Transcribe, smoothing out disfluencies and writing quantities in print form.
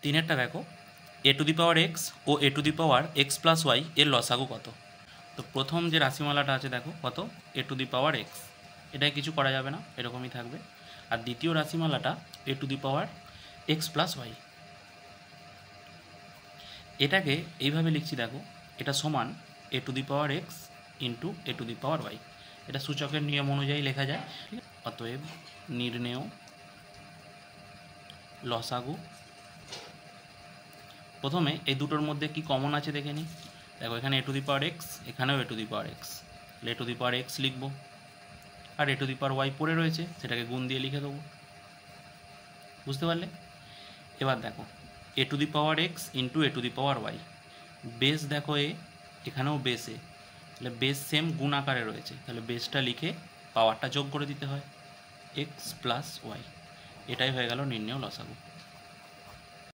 তিনেরটা দেখো, a to the power x ও a to the power x plus y এর লসাগু কত। তো প্রথম যে রাশিমালাটা আছে দেখো কত, এ টু দি পাওয়ার এক্স, এটাই কিছু করা যাবে না, এরকমই থাকবে। আর দ্বিতীয় রাশিমালাটা a to the power x plus y, এটাকে এইভাবে লিখছি দেখো, এটা সমান a to the power x into a to the power y. এটা সূচকের নিয়ম অনুযায়ী লেখা যায়। অতএব নির্ণেয় লসাগু। প্রথমে এই দুটোর মধ্যে কি কমন আছে দেখে নিই। দেখো এখানে এ টু দি পাওয়ার এক্স, এখানেও এ টু দি পাওয়ার এক্স, তাহলে এ টু দি পাওয়ার এক্স লিখবো, আর এ টু দি পাওয়ার ওয়াই পড়ে রয়েছে, সেটাকে গুণ দিয়ে লিখে দেবো। বুঝতে পারলে? এবার দেখো a to the power x into a to the power y, base দেখো এ, এখানেও বেস এ, তাহলে বেস সেম গুণ আকারে রয়েছে, তাহলে বেসটা লিখে পাওয়ারটা যোগ করে দিতে হয়, এক্স প্লাস ওয়াই। এটাই হয়ে গেল নির্ণেয় লসাগু।